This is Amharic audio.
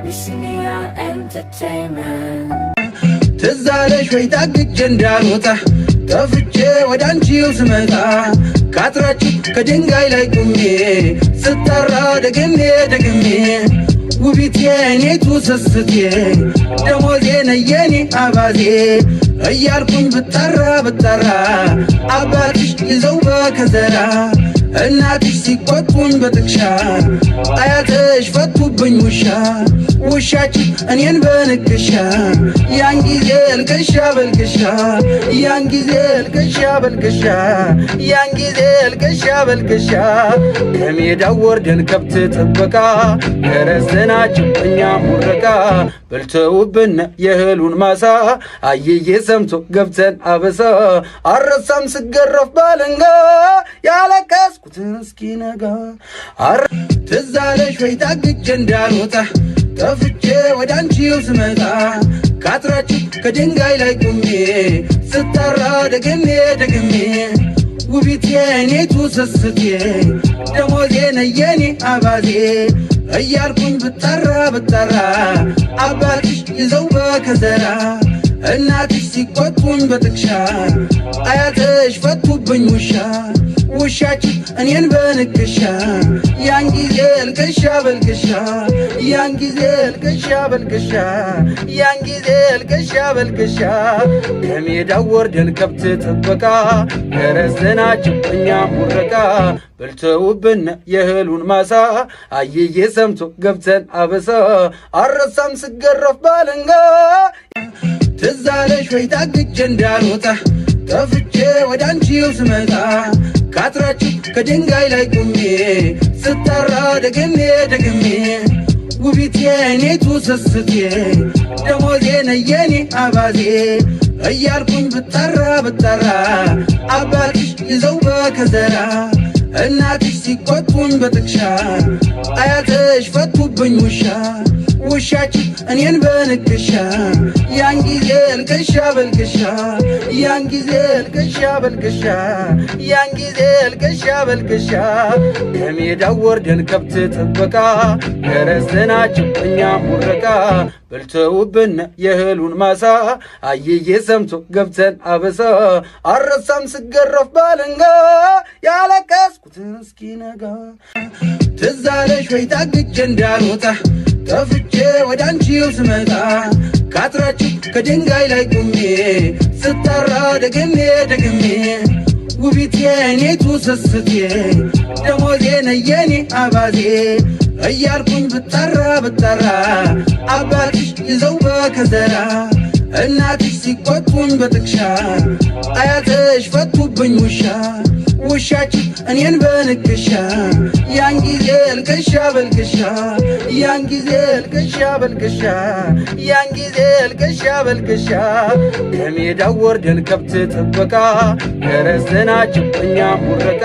Abyssinia Entertainment ትዛለሽ ወይ ታግቼ እንዳልወጣ ጠፍቼ ወደ አንቺው ስመጣ ካጥራችሁ ከድንጋይ ላይ ቁሜ ስጠራ ደግሜ ውቢቴ እኔቱ ስስቴ ደሞዜ ነየኔ አባዜ እያልኩኝ ብጠራ አባትሽ ይዘው በከዘራ እናትሽ ሲቆጡኝ በጥቅሻ አያትሽ ፈቱብኝ ውሻችን እኔን በንክሻ ያን ጊዜ ልቅሻ በልቅሻ ያን ጊዜ ልቅሻ በልቅሻ ያን ጊዜ ልቅሻ በልቅሻ ከሜዳው ወርደን ከብት ጥበቃ ደረሰናቸው እኛ ሙረቃ በልተውብን የእህሉን ማሳ አየዬ ሰምቶ ገብተን አበሳ አረሳም ስገረፍ ባለንጋ ያለቀስኩትን እስኪነጋ ትዛለሽ ወይ ታግቼ እንዳልወጣ ጠፍቼ ወደ አንቺው ስመጣ ካጥራችሁ ከድንጋይ ላይ ቁሜ ስጠራ ደግሜ ውቢቴ እኔቱ ስስቴ ደሞዜ ነየኔ አባዜ እያልኩኝ ብጠራ አባትሽ ይዘው በከዘራ እናትሽ ሲቆጡኝ በጥቅሻ አያትሽ ፈቱብኝ ውሻችን እኔን በንክሻ ያን ጊዜ ልቅሻ በልቅሻ ያን ጊዜ ልቅሻ በልቅሻ ያን ጊዜ ልቅሻ በልቅሻ ከሜዳው ወርደን ከብት ጥበቃ ደረሰናቸው እኛ ሙረቃ በልተውብን የእህሉን ማሳ አየዬ ሰምቶ ገብተን አበሳ አረሳም ስገረፍ ባለንጋ ትዛለሽ ወይ ታግቼ እንዳልወጣ ጠፍቼ ወደ አንቺው ስመጣ ካጥራችሁ ከድንጋይ ላይ ቁሜ ስጠራ ደግሜ ውቢቴ እኔቱ ስስቴ ደሞዜ ነየኔ አባዜ እያልኩኝ ብጠራ አባትሽ ይዘው በከዘራ እናትሽ ሲቆጡኝ በጥቅሻ አያትሽ ፈቱብኝ ውሻችን እኔን በንክሻ ያን ጊዜ ልቅሻ በልቅሻ ያን ጊዜ ልቅሻ በልቅሻ ያን ጊዜ ልቅሻ በልቅሻ ከሜዳው ወርደን ከብት ጥበቃ ደረሰናቸው እኛ ሙረቃ በልተውብን የእህሉን ማሳ አየዬ ሰምቶ ገብተን አበሳ አረሳም ስገረፍ ባለንጋ ያለቀስኩትን እስኪነጋ ትዛለሽ ወይ ታግቼ እንዳልወጣ ጠፍቼ ወደ አንቺው ስመጣ ካጥራችሁ ከድንጋይ ላይ ቁሜ ስጠራ ደግሜ ውቢቴ እኔቱ ስስቴ ደሞዜ ነየኔ አባዜ እያልኩኝ ብጠራ አባትሽ ይዘው በከዘራ እናትሽ ሲቆጡኝ በጥቅሻ አያትሽ ፈቱብኝ ውሻችን እኔን በንክሻ ያን ጊዜ ልቅሻ በልቅሻ ያን ጊዜ ልቅሻ በልቅሻ ያን ጊዜ ልቅሻ በልቅሻ ከሜዳው ወርደን ከብት ጥበቃ ደረሰናቸው እኛ ሙረቃ